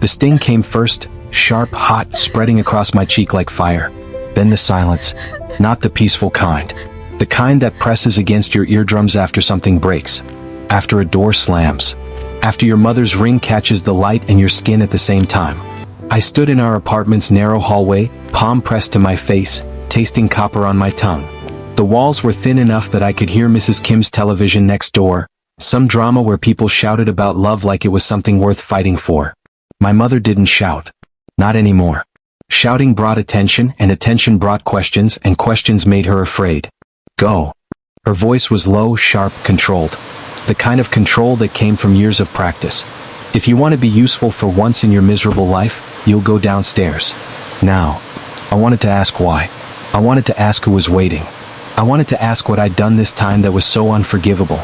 The sting came first, sharp, hot, spreading across my cheek like fire. Then the silence. Not the peaceful kind. The kind that presses against your eardrums after something breaks. After a door slams. After your mother's ring catches the light and your skin at the same time. I stood in our apartment's narrow hallway, palm pressed to my face, tasting copper on my tongue. The walls were thin enough that I could hear Mrs. Kim's television next door, some drama where people shouted about love like it was something worth fighting for. My mother didn't shout. Not anymore. Shouting brought attention, and attention brought questions, and questions made her afraid. Go. Her voice was low, sharp, controlled. The kind of control that came from years of practice. If you want to be useful for once in your miserable life, you'll go downstairs. Now. I wanted to ask why. I wanted to ask who was waiting. I wanted to ask what I'd done this time that was so unforgivable.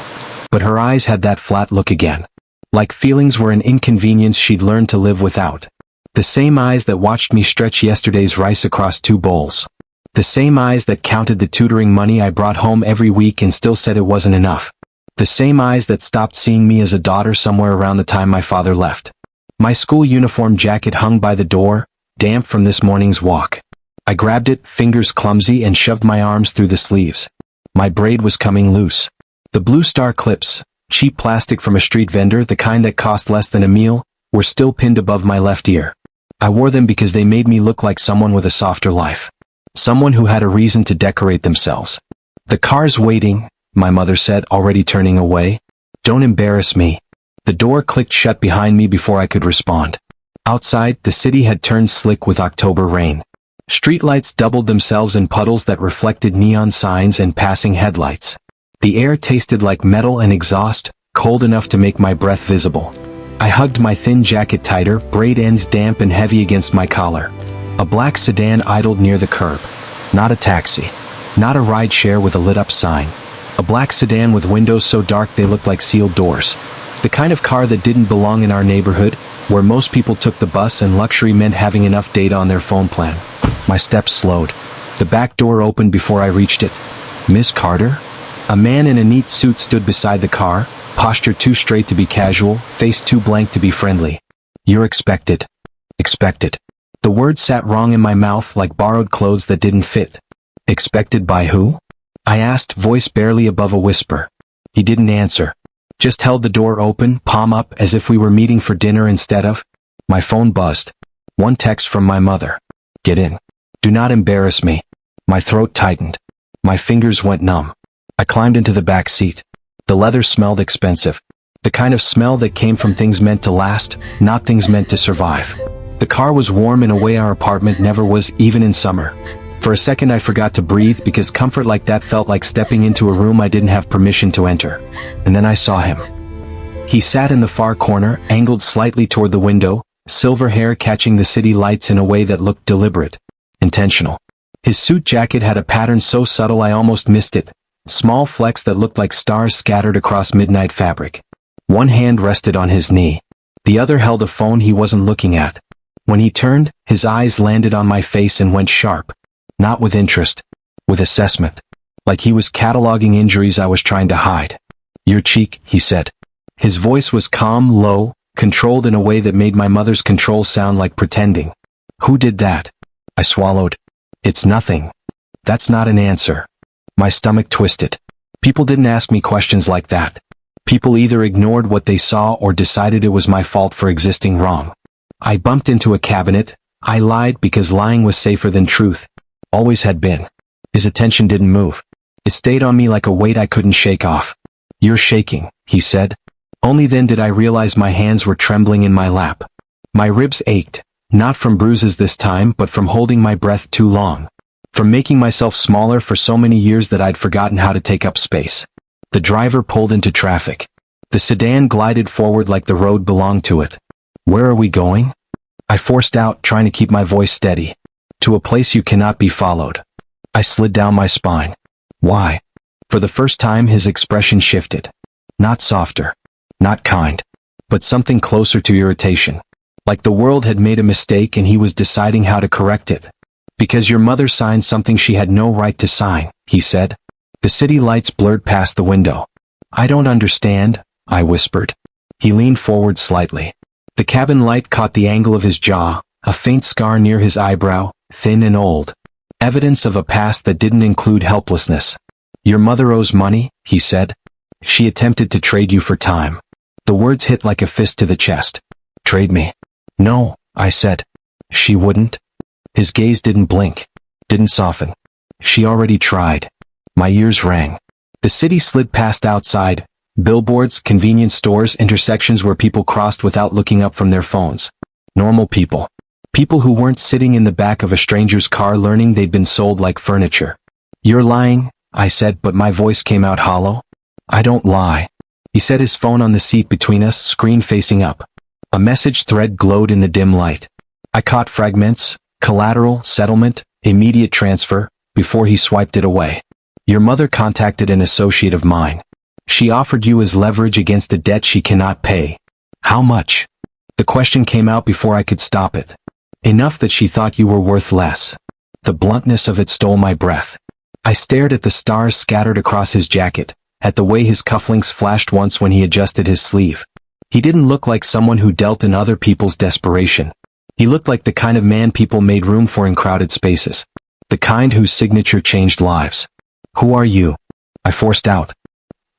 But her eyes had that flat look again. Like feelings were an inconvenience she'd learned to live without. The same eyes that watched me stretch yesterday's rice across 2 bowls. The same eyes that counted the tutoring money I brought home every week and still said it wasn't enough. The same eyes that stopped seeing me as a daughter somewhere around the time my father left. My school uniform jacket hung by the door, damp from this morning's walk. I grabbed it, fingers clumsy, and shoved my arms through the sleeves. My braid was coming loose. The Blue Star clips, cheap plastic from a street vendor, the kind that cost less than a meal, were still pinned above my left ear. I wore them because they made me look like someone with a softer life. Someone who had a reason to decorate themselves. The car's waiting, my mother said, already turning away. Don't embarrass me. The door clicked shut behind me before I could respond. Outside, the city had turned slick with October rain. Streetlights doubled themselves in puddles that reflected neon signs and passing headlights. The air tasted like metal and exhaust, cold enough to make my breath visible. I hugged my thin jacket tighter, braid ends damp and heavy against my collar. A black sedan idled near the curb. Not a taxi. Not a ride-share with a lit-up sign. A black sedan with windows so dark they looked like sealed doors. The kind of car that didn't belong in our neighborhood, where most people took the bus and luxury meant having enough data on their phone plan. My steps slowed. The back door opened before I reached it. Miss Carter? A man in a neat suit stood beside the car, posture too straight to be casual, face too blank to be friendly. You're expected. Expected. The word sat wrong in my mouth like borrowed clothes that didn't fit. Expected by who? I asked, voice barely above a whisper. He didn't answer. Just held the door open, palm up, as if we were meeting for dinner instead of. My phone buzzed. One text from my mother. Get in. Do not embarrass me. My throat tightened. My fingers went numb. I climbed into the back seat. The leather smelled expensive. The kind of smell that came from things meant to last, not things meant to survive. The car was warm in a way our apartment never was, even in summer. For a second I forgot to breathe because comfort like that felt like stepping into a room I didn't have permission to enter. And then I saw him. He sat in the far corner, angled slightly toward the window, silver hair catching the city lights in a way that looked deliberate, intentional. His suit jacket had a pattern so subtle I almost missed it. Small flecks that looked like stars scattered across midnight fabric. One hand rested on his knee. The other held a phone he wasn't looking at. When he turned, his eyes landed on my face and went sharp. Not with interest. With assessment. Like he was cataloging injuries I was trying to hide. Your cheek, he said. His voice was calm, low, controlled in a way that made my mother's control sound like pretending. Who did that? I swallowed. It's nothing. That's not an answer. My stomach twisted. People didn't ask me questions like that. People either ignored what they saw or decided it was my fault for existing wrong. I bumped into a cabinet. I lied because lying was safer than truth. Always had been. His attention didn't move. It stayed on me like a weight I couldn't shake off. You're shaking, he said. Only then did I realize my hands were trembling in my lap. My ribs ached, not from bruises this time but from holding my breath too long. From making myself smaller for so many years that I'd forgotten how to take up space. The driver pulled into traffic. The sedan glided forward like the road belonged to it. Where are we going? I forced out, trying to keep my voice steady. To a place you cannot be followed. I slid down my spine. Why? For the first time his expression shifted. Not softer. Not kind. But something closer to irritation. Like the world had made a mistake and he was deciding how to correct it. Because your mother signed something she had no right to sign, he said. The city lights blurred past the window. I don't understand, I whispered. He leaned forward slightly. The cabin light caught the angle of his jaw, a faint scar near his eyebrow, thin and old. Evidence of a past that didn't include helplessness. Your mother owes money, he said. She attempted to trade you for time. The words hit like a fist to the chest. Trade me? No, I said. She wouldn't? His gaze didn't blink, didn't soften. She already tried. My ears rang. The city slid past outside. Billboards, convenience stores, intersections where people crossed without looking up from their phones. Normal people. People who weren't sitting in the back of a stranger's car learning they'd been sold like furniture. You're lying, I said, but my voice came out hollow. I don't lie. He set his phone on the seat between us, screen facing up. A message thread glowed in the dim light. I caught fragments, collateral, settlement, immediate transfer, before he swiped it away. Your mother contacted an associate of mine. She offered you as leverage against a debt she cannot pay. How much? The question came out before I could stop it. Enough that she thought you were worth less. The bluntness of it stole my breath. I stared at the stars scattered across his jacket, at the way his cufflinks flashed once when he adjusted his sleeve. He didn't look like someone who dealt in other people's desperation. He looked like the kind of man people made room for in crowded spaces. The kind whose signature changed lives. Who are you? I forced out.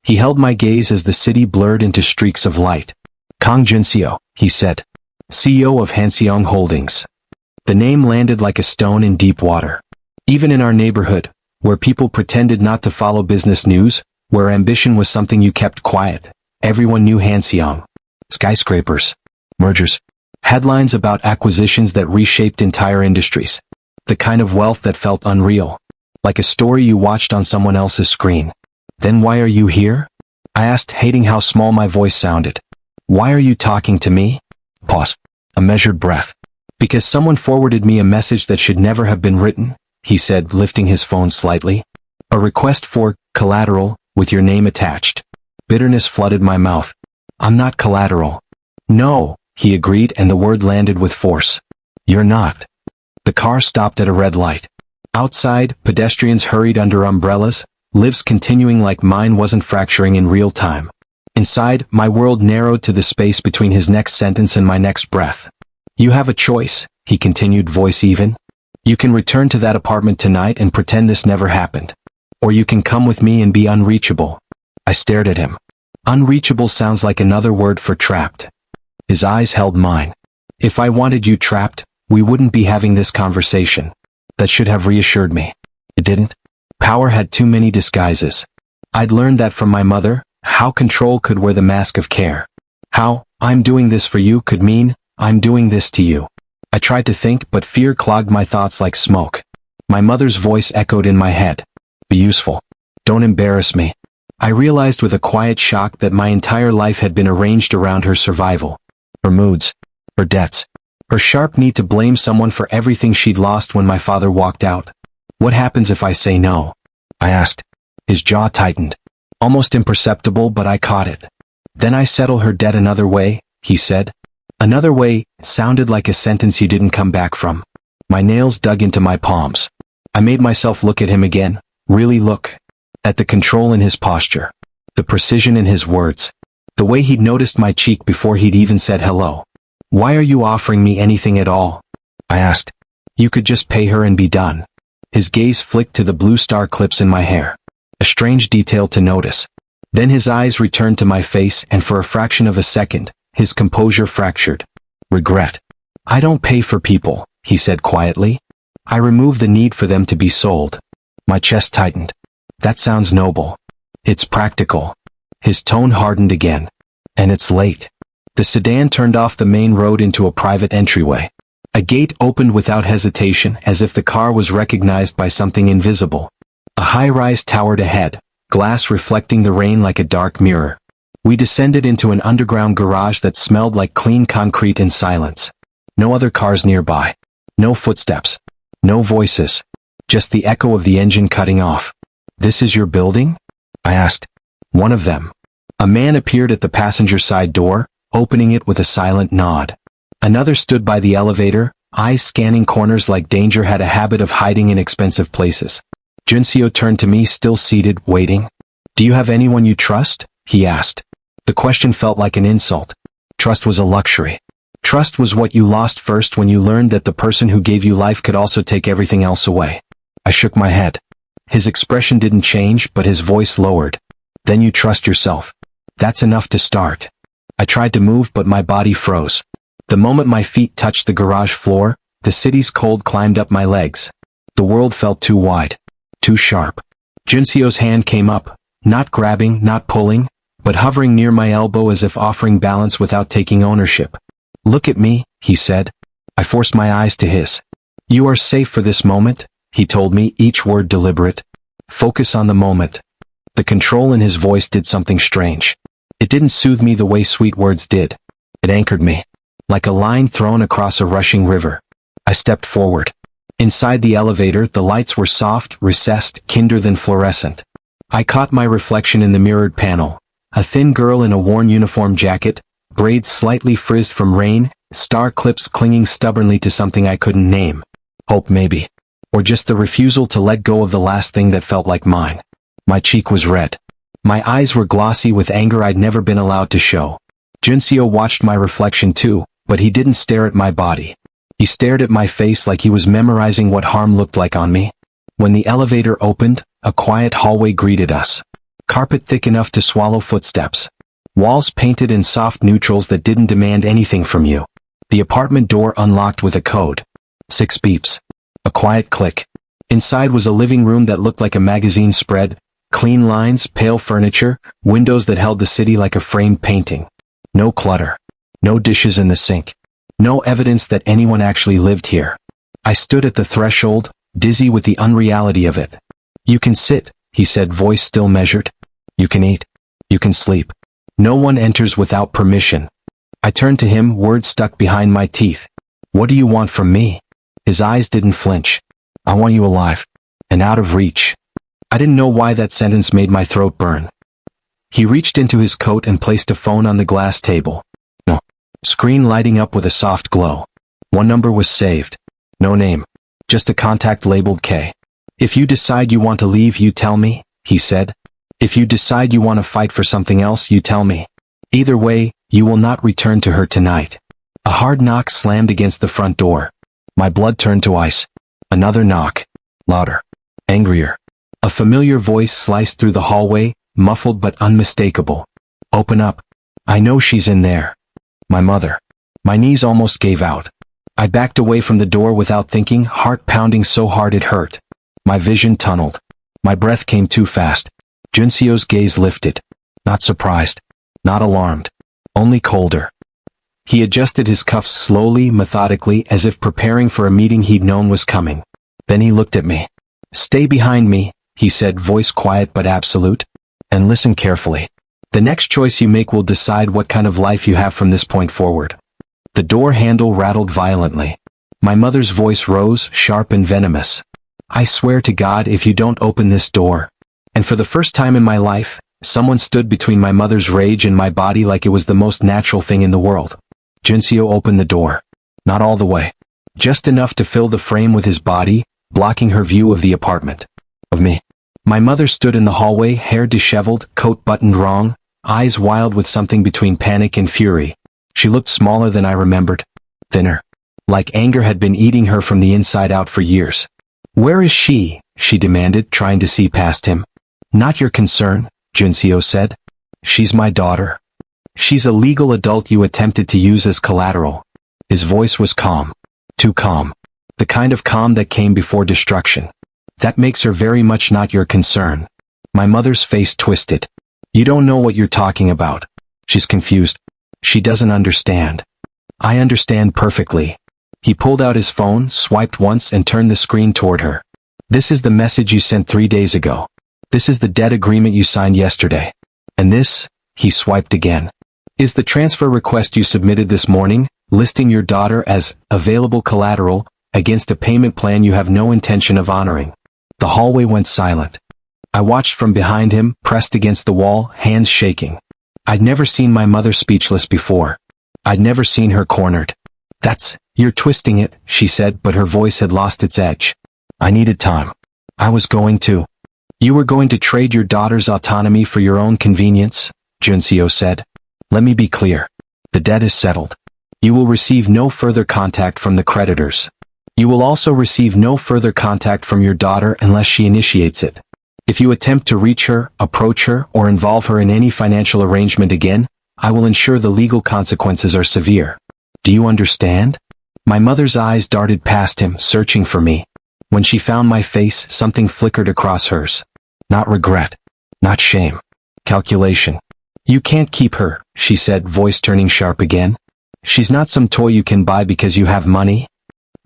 He held my gaze as the city blurred into streaks of light. Kang Junseo, he said. CEO of Hanseong Holdings. The name landed like a stone in deep water. Even in our neighborhood, where people pretended not to follow business news, where ambition was something you kept quiet, everyone knew Hanseong. Skyscrapers. Mergers. Headlines about acquisitions that reshaped entire industries. The kind of wealth that felt unreal. Like a story you watched on someone else's screen. Then why are you here? I asked, hating how small my voice sounded. Why are you talking to me? Pause. A measured breath. Because someone forwarded me a message that should never have been written, he said, lifting his phone slightly. A request for collateral, with your name attached. Bitterness flooded my mouth. I'm not collateral. No, he agreed, and the word landed with force. You're not. The car stopped at a red light. Outside, pedestrians hurried under umbrellas, lives continuing like mine wasn't fracturing in real time. Inside, my world narrowed to the space between his next sentence and my next breath. You have a choice, he continued, voice even. You can return to that apartment tonight and pretend this never happened. Or you can come with me and be unreachable. I stared at him. Unreachable sounds like another word for trapped. His eyes held mine. If I wanted you trapped, we wouldn't be having this conversation. That should have reassured me. It didn't. Power had too many disguises. I'd learned that from my mother, how control could wear the mask of care. How, I'm doing this for you could mean, I'm doing this to you. I tried to think, but fear clogged my thoughts like smoke. My mother's voice echoed in my head. Be useful. Don't embarrass me. I realized with a quiet shock that my entire life had been arranged around her survival. Her moods. Her debts. Her sharp need to blame someone for everything she'd lost when my father walked out. What happens if I say no? I asked. His jaw tightened. Almost imperceptible, but I caught it. Then I settle her debt another way, he said. Another way sounded like a sentence you didn't come back from. My nails dug into my palms. I made myself look at him again. Really look. At the control in his posture. The precision in his words. The way he'd noticed my cheek before he'd even said hello. Why are you offering me anything at all? I asked. You could just pay her and be done. His gaze flicked to the blue star clips in my hair. A strange detail to notice. Then his eyes returned to my face, and for a fraction of a second, his composure fractured. Regret. I don't pay for people, he said quietly. I remove the need for them to be sold. My chest tightened. That sounds noble. It's practical. His tone hardened again. And it's late. The sedan turned off the main road into a private entryway. A gate opened without hesitation, as if the car was recognized by something invisible. A high-rise towered ahead, glass reflecting the rain like a dark mirror. We descended into an underground garage that smelled like clean concrete and silence. No other cars nearby. No footsteps. No voices. Just the echo of the engine cutting off. This is your building? I asked. One of them. A man appeared at the passenger side door, opening it with a silent nod. Another stood by the elevator, eyes scanning corners like danger had a habit of hiding in expensive places. Junseo turned to me, still seated, waiting. Do you have anyone you trust? He asked. The question felt like an insult. Trust was a luxury. Trust was what you lost first when you learned that the person who gave you life could also take everything else away. I shook my head. His expression didn't change, but his voice lowered. Then you trust yourself. That's enough to start. I tried to move, but my body froze. The moment my feet touched the garage floor, the city's cold climbed up my legs. The world felt too wide, too sharp. Junseo's hand came up, not grabbing, not pulling, but hovering near my elbow as if offering balance without taking ownership. Look at me, he said. I forced my eyes to his. You are safe for this moment, he told me, each word deliberate. Focus on the moment. The control in his voice did something strange. It didn't soothe me the way sweet words did. It anchored me, like a line thrown across a rushing river. I stepped forward. Inside the elevator, the lights were soft, recessed, kinder than fluorescent. I caught my reflection in the mirrored panel. A thin girl in a worn uniform jacket, braids slightly frizzed from rain, star clips clinging stubbornly to something I couldn't name. Hope maybe. Or just the refusal to let go of the last thing that felt like mine. My cheek was red. My eyes were glossy with anger I'd never been allowed to show. Junseo watched my reflection too, but he didn't stare at my body. He stared at my face like he was memorizing what harm looked like on me. When the elevator opened, a quiet hallway greeted us. Carpet thick enough to swallow footsteps. Walls painted in soft neutrals that didn't demand anything from you. The apartment door unlocked with a code. 6 beeps. A quiet click. Inside was a living room that looked like a magazine spread. Clean lines, pale furniture, windows that held the city like a framed painting. No clutter. No dishes in the sink. No evidence that anyone actually lived here. I stood at the threshold, dizzy with the unreality of it. You can sit, he said, voice still measured. You can eat. You can sleep. No one enters without permission. I turned to him, words stuck behind my teeth. What do you want from me? His eyes didn't flinch. I want you alive. And out of reach. I didn't know why that sentence made my throat burn. He reached into his coat and placed a phone on the glass table. No. Screen lighting up with a soft glow. One number was saved. No name. Just a contact labeled K. If you decide you want to leave, you tell me, he said. If you decide you want to fight for something else, you tell me. Either way, you will not return to her tonight. A hard knock slammed against the front door. My blood turned to ice. Another knock. Louder. Angrier. A familiar voice sliced through the hallway, muffled but unmistakable. Open up. I know she's in there. My mother. My knees almost gave out. I backed away from the door without thinking, heart pounding so hard it hurt. My vision tunneled. My breath came too fast. Junseo's gaze lifted. Not surprised. Not alarmed. Only colder. He adjusted his cuffs slowly, methodically, as if preparing for a meeting he'd known was coming. Then he looked at me. Stay behind me, he said, voice quiet but absolute. And listen carefully. The next choice you make will decide what kind of life you have from this point forward. The door handle rattled violently. My mother's voice rose, sharp and venomous. I swear to God, if you don't open this door. And for the first time in my life, someone stood between my mother's rage and my body like it was the most natural thing in the world. Junseo opened the door. Not all the way. Just enough to fill the frame with his body, blocking her view of the apartment. Of me. My mother stood in the hallway, hair disheveled, coat buttoned wrong, eyes wild with something between panic and fury. She looked smaller than I remembered. Thinner. Like anger had been eating her from the inside out for years. Where is she? She demanded, trying to see past him. Not your concern, Junseo said. She's my daughter. She's a legal adult you attempted to use as collateral. His voice was calm. Too calm. The kind of calm that came before destruction. That makes her very much not your concern. My mother's face twisted. You don't know what you're talking about. She's confused. She doesn't understand. I understand perfectly. He pulled out his phone, swiped once and turned the screen toward her. This is the message you sent 3 days ago. This is the debt agreement you signed yesterday. And this, he swiped again, is the transfer request you submitted this morning, listing your daughter as available collateral against a payment plan you have no intention of honoring. The hallway went silent. I watched from behind him, pressed against the wall, hands shaking. I'd never seen my mother speechless before. I'd never seen her cornered. You're twisting it, she said, but her voice had lost its edge. I needed time. I was going to. You were going to trade your daughter's autonomy for your own convenience, Junseo said. Let me be clear. The debt is settled. You will receive no further contact from the creditors. You will also receive no further contact from your daughter unless she initiates it. If you attempt to reach her, approach her, or involve her in any financial arrangement again, I will ensure the legal consequences are severe. Do you understand? My mother's eyes darted past him, searching for me. When she found my face, something flickered across hers. Not regret. Not shame. Calculation. You can't keep her, she said, voice turning sharp again. She's not some toy you can buy because you have money.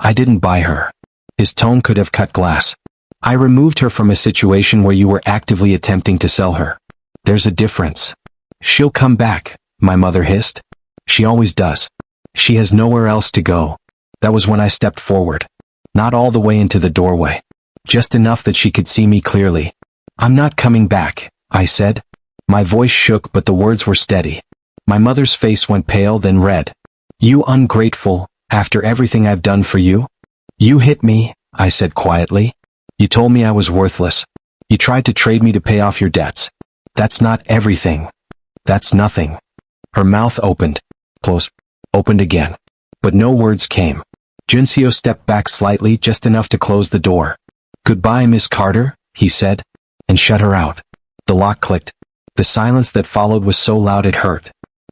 I didn't buy her. His tone could have cut glass. I removed her from a situation where you were actively attempting to sell her. There's a difference. She'll come back, my mother hissed. She always does. She has nowhere else to go. That was when I stepped forward. Not all the way into the doorway. Just enough that she could see me clearly. I'm not coming back, I said. My voice shook, but the words were steady. My mother's face went pale, then red. You ungrateful, after everything I've done for you? You hit me, I said quietly. You told me I was worthless. You tried to trade me to pay off your debts. That's not everything. That's nothing. Her mouth opened, closed, opened again. But no words came. Juncio stepped back slightly, just enough to close the door. Goodbye, Miss Carter, he said, and shut her out. The lock clicked. The silence that followed was so loud it hurt.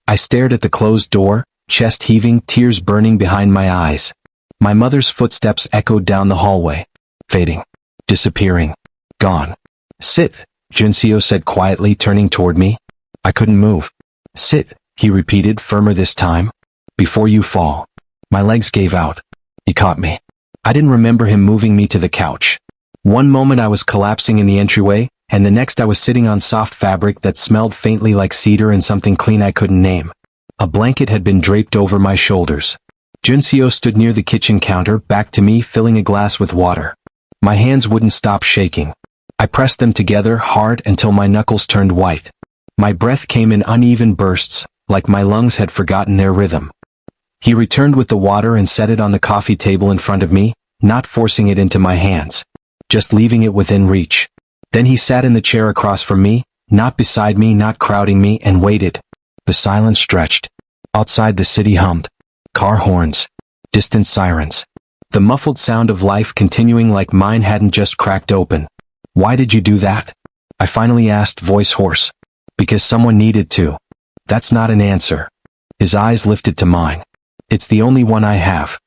I stared at the closed door, chest heaving, tears burning behind my eyes. My mother's footsteps echoed down the hallway. Fading. Disappearing. Gone. Sit, Juncio said quietly, turning toward me. I couldn't move. Sit, he repeated, firmer this time. Before you fall. My legs gave out. He caught me. I didn't remember him moving me to the couch. One moment I was collapsing in the entryway, and the next I was sitting on soft fabric that smelled faintly like cedar and something clean I couldn't name. A blanket had been draped over my shoulders. Juncio stood near the kitchen counter, back to me, filling a glass with water. My hands wouldn't stop shaking. I pressed them together hard until my knuckles turned white. My breath came in uneven bursts, like my lungs had forgotten their rhythm. He returned with the water and set it on the coffee table in front of me, not forcing it into my hands, just leaving it within reach. Then he sat in the chair across from me, not beside me, not crowding me, and waited. The silence stretched. Outside the city hummed. Car horns. Distant sirens. The muffled sound of life continuing like mine hadn't just cracked open. Why did you do that? I finally asked, voice hoarse. Because someone needed to. That's not an answer. His eyes lifted to mine. It's the only one I have.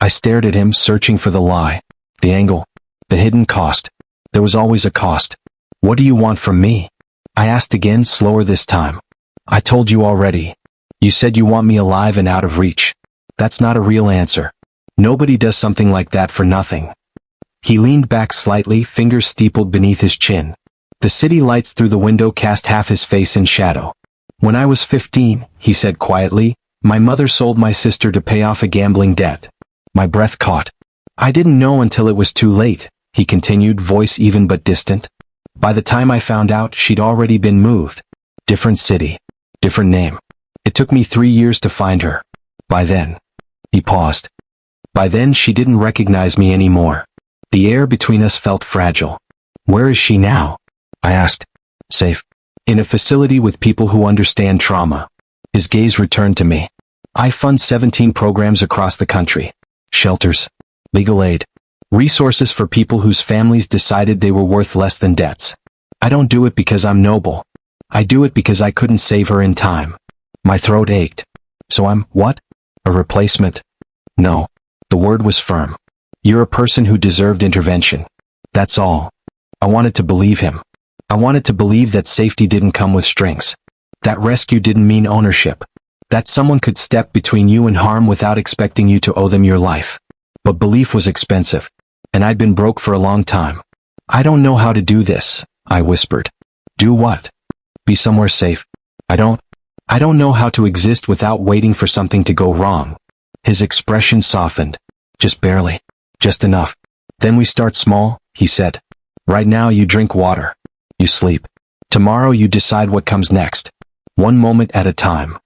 I stared at him, searching for the lie. The angle. The hidden cost. There was always a cost. What do you want from me? I asked again, slower this time. I told you already. You said you want me alive and out of reach. That's not a real answer. Nobody does something like that for nothing. He leaned back slightly, fingers steepled beneath his chin. The city lights through the window cast half his face in shadow. When I was 15, he said quietly, my mother sold my sister to pay off a gambling debt. My breath caught. I didn't know until it was too late, he continued, voice even but distant. By the time I found out, she'd already been moved. Different city. Different name. It took me 3 years to find her. By then. He paused. By then she didn't recognize me anymore. The air between us felt fragile. Where is she now? I asked. Safe. In a facility with people who understand trauma. His gaze returned to me. I fund 17 programs across the country. Shelters. Legal aid. Resources for people whose families decided they were worth less than debts. I don't do it because I'm noble. I do it because I couldn't save her in time. My throat ached. So I'm, what? A replacement? No. The word was firm. You're a person who deserved intervention. That's all. I wanted to believe him. I wanted to believe that safety didn't come with strings. That rescue didn't mean ownership. That someone could step between you and harm without expecting you to owe them your life. But belief was expensive. And I'd been broke for a long time. I don't know how to do this, I whispered. Do what? Be somewhere safe. I don't know how to exist without waiting for something to go wrong. His expression softened. Just barely. Just enough. Then we start small, he said. Right now you drink water. You sleep. Tomorrow you decide what comes next. One moment at a time.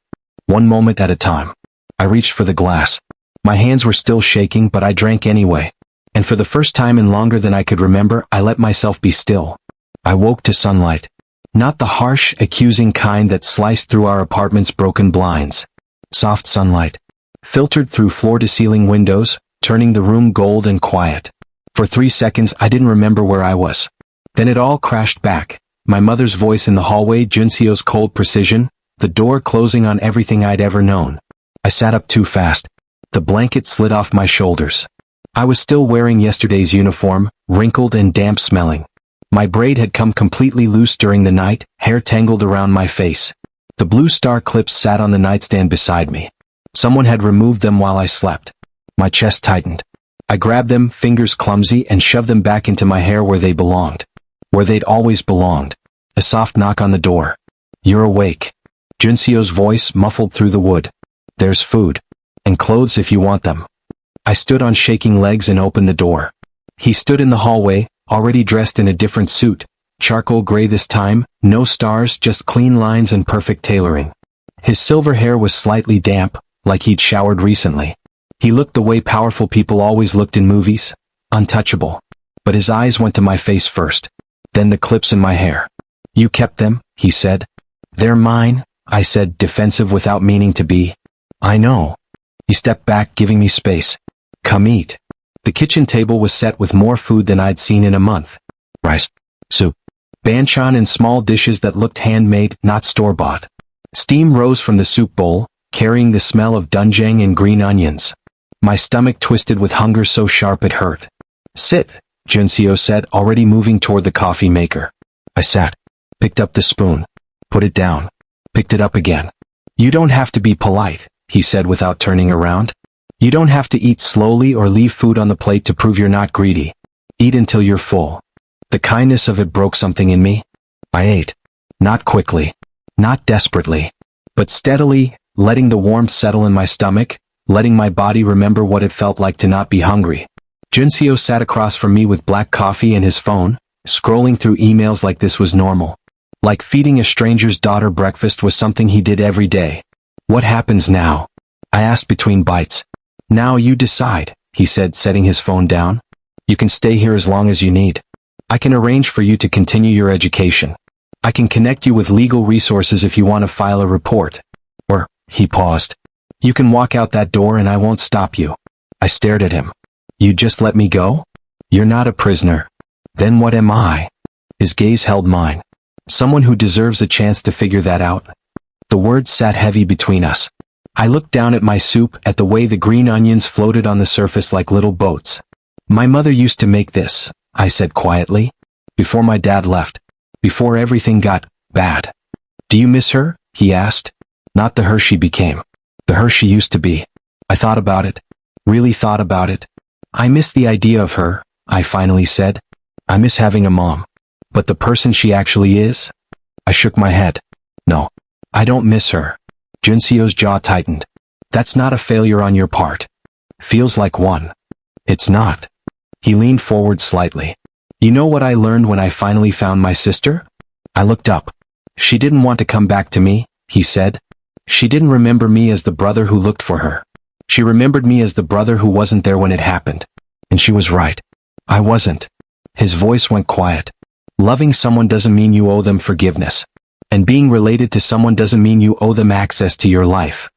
One moment at a time. I reached for the glass. My hands were still shaking, but I drank anyway. And for the first time in longer than I could remember, I let myself be still. I woke to sunlight. Not the harsh, accusing kind that sliced through our apartment's broken blinds. Soft sunlight. filtered through floor-to-ceiling windows, turning the room gold and quiet. For 3 seconds I didn't remember where I was. Then it all crashed back. My mother's voice in the hallway, Junseo's cold precision, the door closing on everything I'd ever known. I sat up too fast. The blanket slid off my shoulders. I was still wearing yesterday's uniform, wrinkled and damp-smelling. My braid had come completely loose during the night, hair tangled around my face. The blue star clips sat on the nightstand beside me. Someone had removed them while I slept. My chest tightened. I grabbed them, fingers clumsy, and shoved them back into my hair where they belonged. Where they'd always belonged. A soft knock on the door. "You're awake." Junseo's voice muffled through the wood. "There's food. And clothes if you want them." I stood on shaking legs and opened the door. He stood in the hallway, already dressed in a different suit. Charcoal gray this time, no stars, just clean lines and perfect tailoring. His silver hair was slightly damp, like he'd showered recently. He looked the way powerful people always looked in movies, untouchable. But his eyes went to my face first. Then the clips in my hair. "You kept them," he said. "They're mine," I said, defensive without meaning to be. "I know." He stepped back, giving me space. "Come eat." The kitchen table was set with more food than I'd seen in a month. Rice, soup, banchan in small dishes that looked handmade, not store-bought. Steam rose from the soup bowl, carrying the smell of doenjang and green onions. My stomach twisted with hunger so sharp it hurt. "Sit," Junseo said, already moving toward the coffee maker. I sat, picked up the spoon, put it down, picked it up again. "You don't have to be polite," he said without turning around. "You don't have to eat slowly or leave food on the plate to prove you're not greedy. Eat until you're full." The kindness of it broke something in me. I ate. Not quickly. Not desperately. But steadily, letting the warmth settle in my stomach, letting my body remember what it felt like to not be hungry. Junseo sat across from me with black coffee and his phone, scrolling through emails like this was normal. Like feeding a stranger's daughter breakfast was something he did every day. "What happens now?" I asked between bites. "Now you decide," he said, setting his phone down. "You can stay here as long as you need. I can arrange for you to continue your education. I can connect you with legal resources if you want to file a report. Or," he paused, "you can walk out that door and I won't stop you." I stared at him. "You just let me go? You're not a prisoner. Then what am I?" His gaze held mine. "Someone who deserves a chance to figure that out." The words sat heavy between us. I looked down at my soup, at the way the green onions floated on the surface like little boats. "My mother used to make this," I said quietly. "Before my dad left. Before everything got bad." "Do you miss her?" he asked. "Not the her she became. The her she used to be." I thought about it. Really thought about it. "I miss the idea of her," I finally said. "I miss having a mom. But the person she actually is?" I shook my head. "No. I don't miss her." Junseo's jaw tightened. "That's not a failure on your part." "Feels like one." "It's not." He leaned forward slightly. "You know what I learned when I finally found my sister?" I looked up. "She didn't want to come back to me," he said. "She didn't remember me as the brother who looked for her. She remembered me as the brother who wasn't there when it happened. And she was right. I wasn't." His voice went quiet. "Loving someone doesn't mean you owe them forgiveness. And being related to someone doesn't mean you owe them access to your life."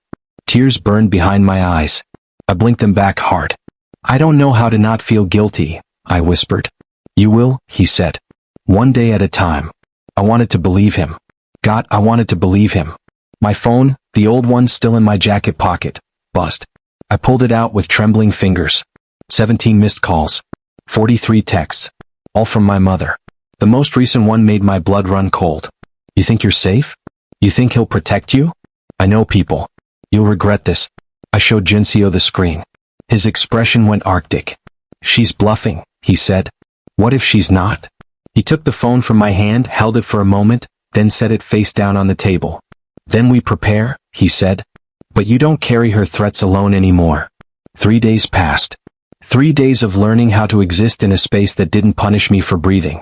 Tears burned behind my eyes. I blinked them back hard. "I don't know how to not feel guilty," I whispered. "You will," he said. "One day at a time." I wanted to believe him. God, I wanted to believe him. My phone, the old one still in my jacket pocket, buzzed. I pulled it out with trembling fingers. 17 missed calls. 43 texts. All from my mother. The most recent one made my blood run cold. "You think you're safe? You think he'll protect you?" "I know people. You'll regret this." I showed Junseo the screen. His expression went arctic. "She's bluffing," he said. "What if she's not?" He took the phone from my hand, held it for a moment, then set it face down on the table. "Then we prepare," he said. "But you don't carry her threats alone anymore." 3 days passed. 3 days of learning how to exist in a space that didn't punish me for breathing.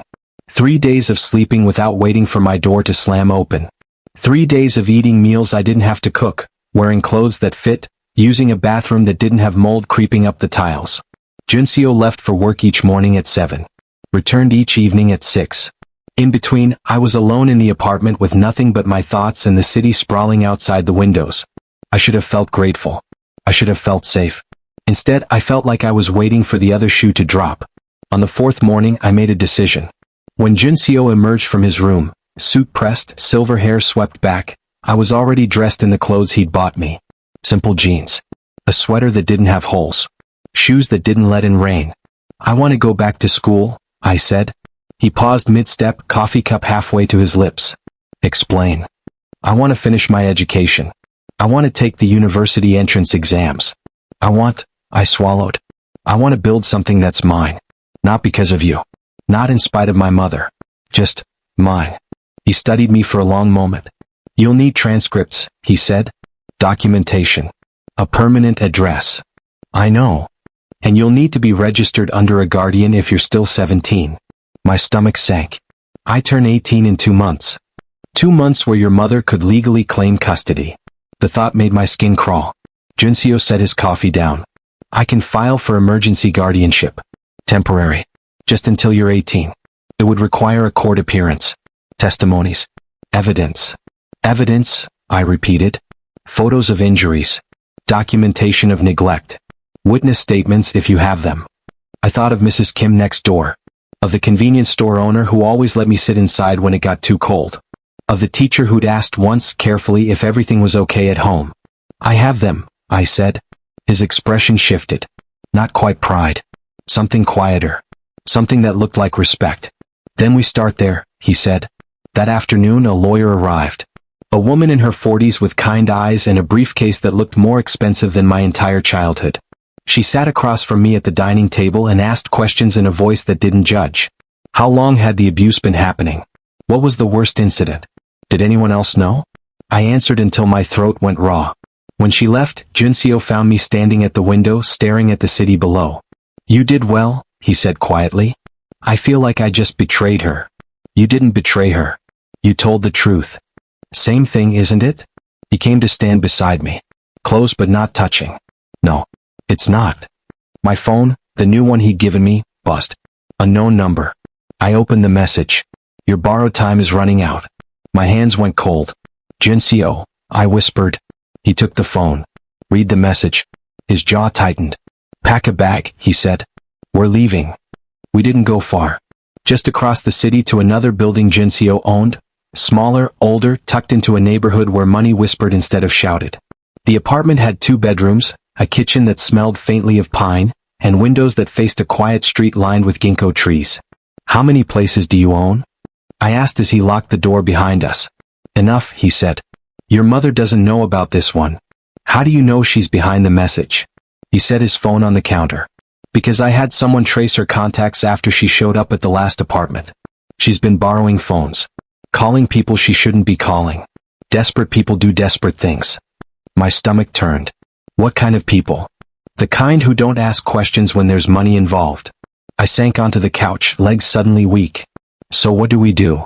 3 days of sleeping without waiting for my door to slam open. 3 days of eating meals I didn't have to cook, wearing clothes that fit, using a bathroom that didn't have mold creeping up the tiles. Junseo left for work each morning at 7. Returned each evening at 6. In between, I was alone in the apartment with nothing but my thoughts and the city sprawling outside the windows. I should have felt grateful. I should have felt safe. Instead, I felt like I was waiting for the other shoe to drop. On the fourth morning, I made a decision. When Junseo emerged from his room, suit pressed, silver hair swept back, I was already dressed in the clothes he'd bought me. Simple jeans. A sweater that didn't have holes. Shoes that didn't let in rain. I want to go back to school, I said. He paused mid-step, coffee cup halfway to his lips. Explain. I want to finish my education. I want to take the university entrance exams. I swallowed. I want to build something that's mine. Not because of you. Not in spite of my mother. Just mine. He studied me for a long moment. You'll need transcripts, he said. Documentation. A permanent address. I know. And you'll need to be registered under a guardian if you're still 17. My stomach sank. I turn 18 in 2 months. 2 months where your mother could legally claim custody. The thought made my skin crawl. Junseo set his coffee down. I can file for emergency guardianship. Temporary. Just until you're 18. It would require a court appearance. Testimonies. Evidence. Evidence, I repeated. Photos of injuries. Documentation of neglect. Witness statements if you have them. I thought of Mrs. Kim next door. Of the convenience store owner who always let me sit inside when it got too cold. Of the teacher who'd asked once carefully if everything was okay at home. I have them, I said. His expression shifted. Not quite pride. Something quieter. Something that looked like respect. Then we start there, he said. That afternoon a lawyer arrived. A woman in her 40s with kind eyes and a briefcase that looked more expensive than my entire childhood. She sat across from me at the dining table and asked questions in a voice that didn't judge. How long had the abuse been happening? What was the worst incident? Did anyone else know? I answered until my throat went raw. When she left, Junseo found me standing at the window staring at the city below. You did well, he said quietly. I feel like I just betrayed her. You didn't betray her. You told the truth. Same thing, isn't it? He came to stand beside me. Close but not touching. No, it's not. My phone, the new one he'd given me, buzzed. Unknown number. I opened the message. Your borrowed time is running out. My hands went cold. Junseo, I whispered. He took the phone. Read the message. His jaw tightened. Pack a bag, he said. We're leaving. We didn't go far. Just across the city to another building Junseo owned. Smaller, older, tucked into a neighborhood where money whispered instead of shouted. The apartment had 2 bedrooms, a kitchen that smelled faintly of pine, and windows that faced a quiet street lined with ginkgo trees. How many places do you own? I asked as he locked the door behind us. Enough, he said. Your mother doesn't know about this one. How do you know she's behind the message? He set his phone on the counter. Because I had someone trace her contacts after she showed up at the last apartment. She's been borrowing phones. Calling people she shouldn't be calling. Desperate people do desperate things. My stomach turned. What kind of people? The kind who don't ask questions when there's money involved. I sank onto the couch, legs suddenly weak. So what do?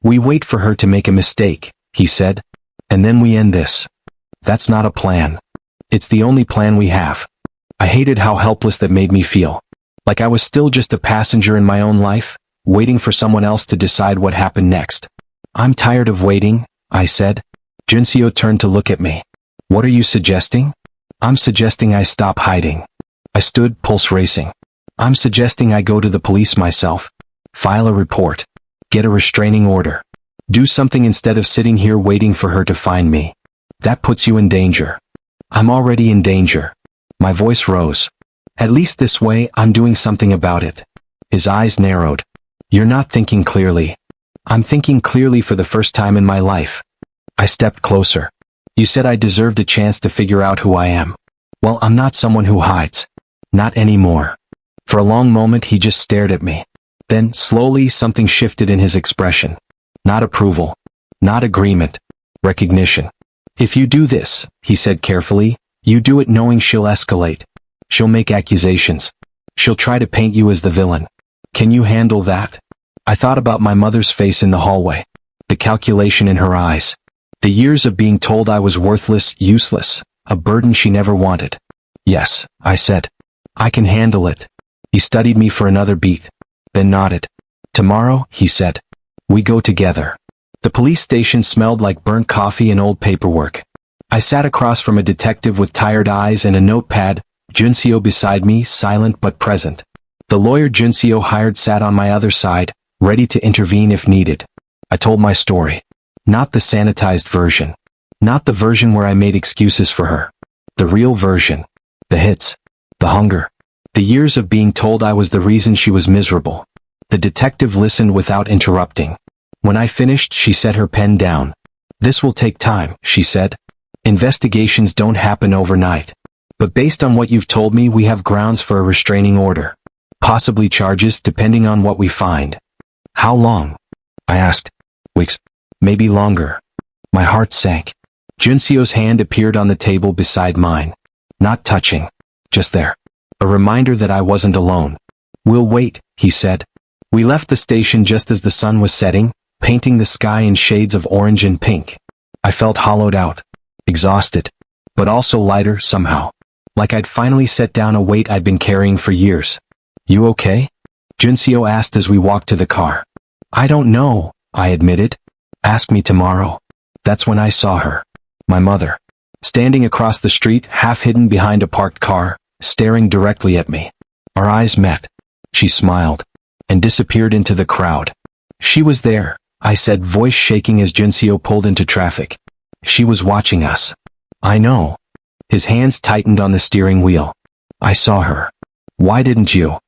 We wait for her to make a mistake, he said. And then we end this. That's not a plan. It's the only plan we have. I hated how helpless that made me feel. Like I was still just a passenger in my own life, waiting for someone else to decide what happened next. I'm tired of waiting, I said. Junseo turned to look at me. What are you suggesting? I'm suggesting I stop hiding. I stood, pulse racing. I'm suggesting I go to the police myself. File a report. Get a restraining order. Do something instead of sitting here waiting for her to find me. That puts you in danger. I'm already in danger. My voice rose. At least this way, I'm doing something about it. His eyes narrowed. You're not thinking clearly. I'm thinking clearly for the first time in my life. I stepped closer. You said I deserved a chance to figure out who I am. Well, I'm not someone who hides. Not anymore. For a long moment he just stared at me. Then, slowly, something shifted in his expression. Not approval. Not agreement. Recognition. If you do this, he said carefully, you do it knowing she'll escalate. She'll make accusations. She'll try to paint you as the villain. Can you handle that? I thought about my mother's face in the hallway. The calculation in her eyes. The years of being told I was worthless, useless, a burden she never wanted. Yes, I said. I can handle it. He studied me for another beat, then nodded. Tomorrow, he said. We go together. The police station smelled like burnt coffee and old paperwork. I sat across from a detective with tired eyes and a notepad, Junseo beside me, silent but present. The lawyer Junseo hired sat on my other side, ready to intervene if needed. I told my story. Not the sanitized version. Not the version where I made excuses for her. The real version. The hits. The hunger. The years of being told I was the reason she was miserable. The detective listened without interrupting. When I finished, she set her pen down. "This will take time," she said. "Investigations don't happen overnight. But based on what you've told me, we have grounds for a restraining order. Possibly charges, depending on what we find." "How long?" I asked. "Weeks. Maybe longer." My heart sank. Junseo's hand appeared on the table beside mine. Not touching. Just there. A reminder that I wasn't alone. "We'll wait," he said. We left the station just as the sun was setting, painting the sky in shades of orange and pink. I felt hollowed out. Exhausted. But also lighter, somehow. Like I'd finally set down a weight I'd been carrying for years. "You okay?" Junseo asked as we walked to the car. "I don't know," I admitted. "Ask me tomorrow." That's when I saw her. My mother. Standing across the street, half hidden behind a parked car, staring directly at me. Our eyes met. She smiled. And disappeared into the crowd. "She was there," I said, voice shaking as Junseo pulled into traffic. "She was watching us." "I know." His hands tightened on the steering wheel. "I saw her." "Why didn't you?"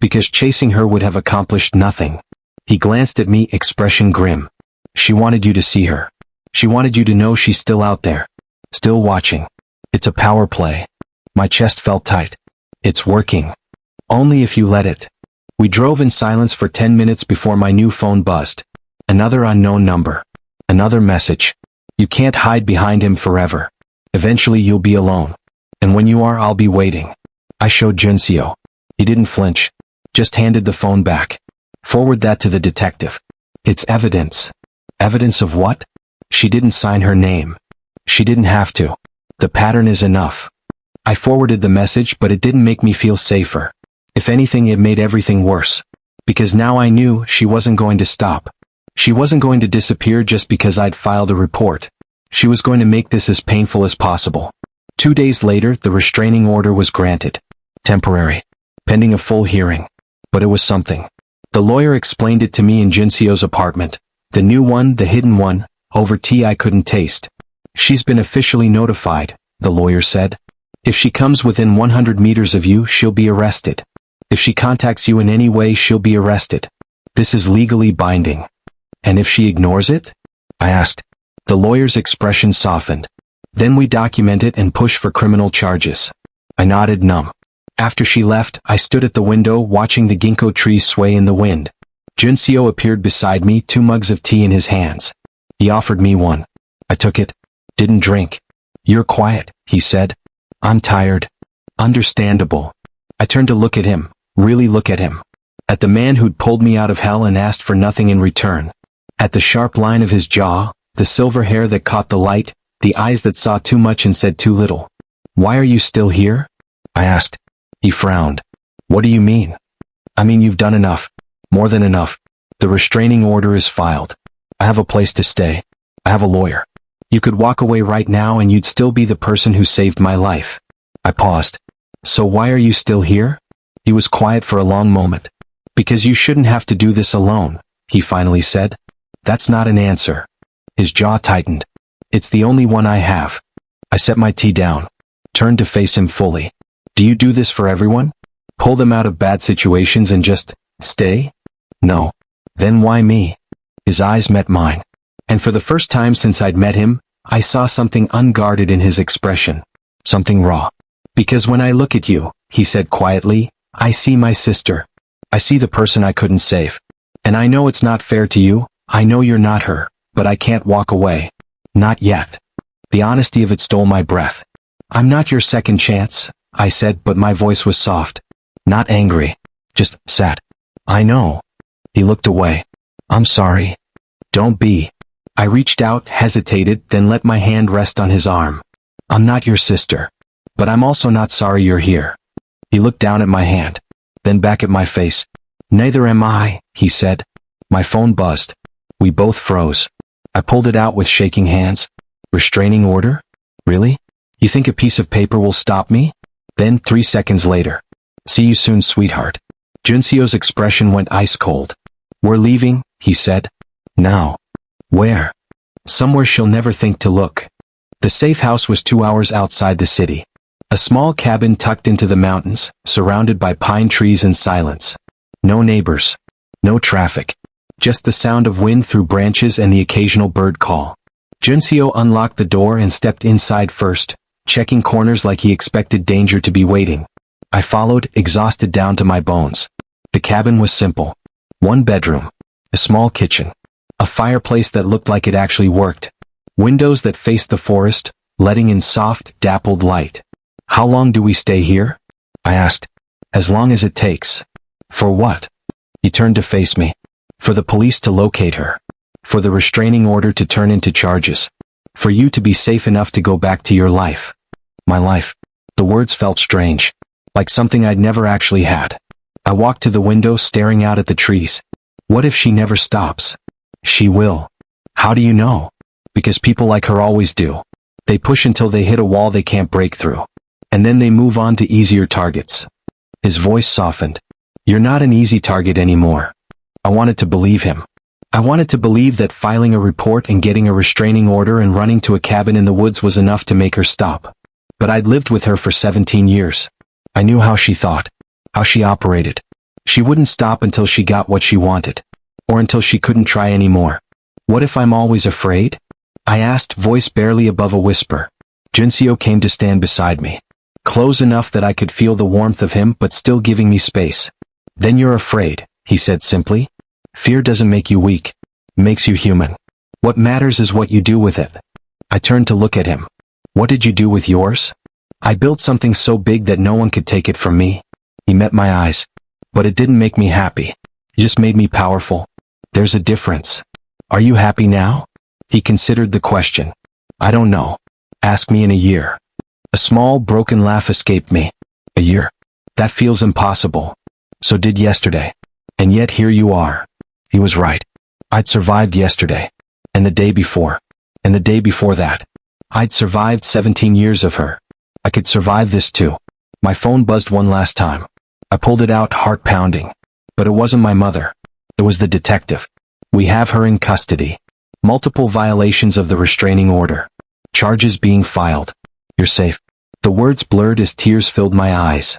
"Because chasing her would have accomplished nothing." He glanced at me, expression grim. "She wanted you to see her. She wanted you to know she's still out there. Still watching. It's a power play." My chest felt tight. "It's working. Only if you let it." We drove in silence for 10 minutes before my new phone buzzed. Another unknown number. Another message. "You can't hide behind him forever. Eventually you'll be alone. And when you are, I'll be waiting." I showed Junseo. He didn't flinch. Just handed the phone back. "Forward that to the detective. It's evidence." "Evidence of what?" "She didn't sign her name." "She didn't have to. The pattern is enough." I forwarded the message, but it didn't make me feel safer. If anything, it made everything worse. Because now I knew she wasn't going to stop. She wasn't going to disappear just because I'd filed a report. She was going to make this as painful as possible. 2 days later, the restraining order was granted. Temporary. Pending a full hearing. But it was something. The lawyer explained it to me in Junseo's apartment. The new one, the hidden one, over tea I couldn't taste. "She's been officially notified," the lawyer said. "If she comes within 100 meters of you, she'll be arrested. If she contacts you in any way, she'll be arrested. This is legally binding." "And if she ignores it?" I asked. The lawyer's expression softened. "Then we document it and push for criminal charges." I nodded, numb. After she left, I stood at the window watching the ginkgo trees sway in the wind. Junseo appeared beside me, 2 mugs of tea in his hands. He offered me one. I took it. Didn't drink. "You're quiet," he said. "I'm tired." Understandable. I turned to look at him. Really look at him. At the man who'd pulled me out of hell and asked for nothing in return. At the sharp line of his jaw, the silver hair that caught the light, the eyes that saw too much and said too little. "Why are you still here?" I asked. He frowned. "What do you mean?" "I mean you've done enough. More than enough. The restraining order is filed. I have a place to stay. I have a lawyer. You could walk away right now and you'd still be the person who saved my life." I paused. "So why are you still here?" He was quiet for a long moment. "Because you shouldn't have to do this alone," he finally said. "That's not an answer." His jaw tightened. "It's the only one I have." I set my tea down. Turned to face him fully. "Do you do this for everyone? Pull them out of bad situations and just stay?" "No." "Then why me?" His eyes met mine. And for the first time since I'd met him, I saw something unguarded in his expression. Something raw. "Because when I look at you," he said quietly, "I see my sister. I see the person I couldn't save. And I know it's not fair to you, I know you're not her, but I can't walk away. Not yet." The honesty of it stole my breath. "I'm not your second chance," I said, but my voice was soft. Not angry. Just sad. "I know." He looked away. "I'm sorry." "Don't be." I reached out, hesitated, then let my hand rest on his arm. "I'm not your sister. But I'm also not sorry you're here." He looked down at my hand. Then back at my face. "Neither am I," he said. My phone buzzed. We both froze. I pulled it out with shaking hands. "Restraining order?" Really? You think a piece of paper will stop me? Then, 3 seconds later. See you soon, sweetheart. Junseo's expression went ice cold. We're leaving, he said. Now. Where? Somewhere she'll never think to look. The safe house was 2 hours outside the city. A small cabin tucked into the mountains, surrounded by pine trees and silence. No neighbors. No traffic. Just the sound of wind through branches and the occasional bird call. Junseo unlocked the door and stepped inside first, checking corners like he expected danger to be waiting. I followed, exhausted down to my bones. The cabin was simple. 1 bedroom. A small kitchen. A fireplace that looked like it actually worked. Windows that faced the forest, letting in soft, dappled light. How long do we stay here? I asked. As long as it takes. For what? He turned to face me. For the police to locate her. For the restraining order to turn into charges. For you to be safe enough to go back to your life. My life. The words felt strange. Like something I'd never actually had. I walked to the window, staring out at the trees. What if she never stops? She will. How do you know? Because people like her always do. They push until they hit a wall they can't break through. And then they move on to easier targets. His voice softened. You're not an easy target anymore. I wanted to believe him. I wanted to believe that filing a report and getting a restraining order and running to a cabin in the woods was enough to make her stop. But I'd lived with her for 17 years. I knew how she thought. How she operated. She wouldn't stop until she got what she wanted. Or until she couldn't try anymore. What if I'm always afraid? I asked, voice barely above a whisper. Junseo came to stand beside me. Close enough that I could feel the warmth of him but still giving me space. Then you're afraid, he said simply. Fear doesn't make you weak. It makes you human. What matters is what you do with it. I turned to look at him. What did you do with yours? I built something so big that no one could take it from me. He met my eyes. But it didn't make me happy. It just made me powerful. There's a difference. Are you happy now? He considered the question. I don't know. Ask me in a year. A small, broken laugh escaped me. A year. That feels impossible. So did yesterday. And yet here you are. He was right. I'd survived yesterday. And the day before. And the day before that. I'd survived 17 years of her. I could survive this too. My phone buzzed one last time. I pulled it out, heart pounding. But it wasn't my mother. It was the detective. We have her in custody. Multiple violations of the restraining order. Charges being filed. You're safe. The words blurred as tears filled my eyes.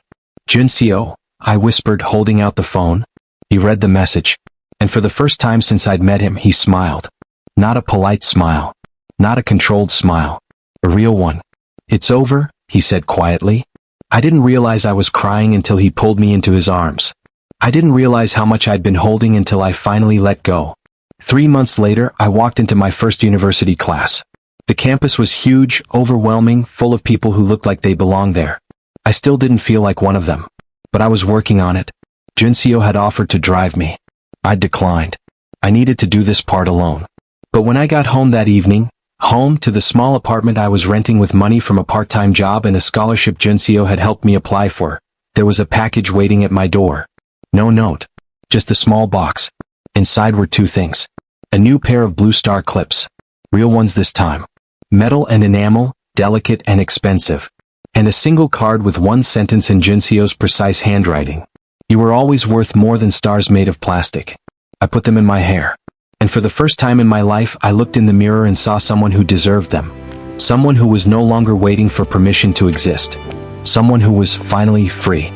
Junseo, I whispered, holding out the phone. He read the message. And for the first time since I'd met him, he smiled. Not a polite smile. Not a controlled smile. A real one. It's over, he said quietly. I didn't realize I was crying until he pulled me into his arms. I didn't realize how much I'd been holding until I finally let go. 3 months later, I walked into my first university class. The campus was huge, overwhelming, full of people who looked like they belonged there. I still didn't feel like one of them. But I was working on it. Junseo had offered to drive me. I'd declined. I needed to do this part alone. But when I got home that evening, home to the small apartment I was renting with money from a part-time job and a scholarship Junseo had helped me apply for, there was a package waiting at my door. No note. Just a small box. Inside were 2 things. A new pair of Blue Star clips. Real ones this time. Metal and enamel, delicate and expensive. And a single card with 1 sentence in Junseo's precise handwriting. You were always worth more than stars made of plastic. I put them in my hair. And for the first time in my life, I looked in the mirror and saw someone who deserved them. Someone who was no longer waiting for permission to exist. Someone who was finally free.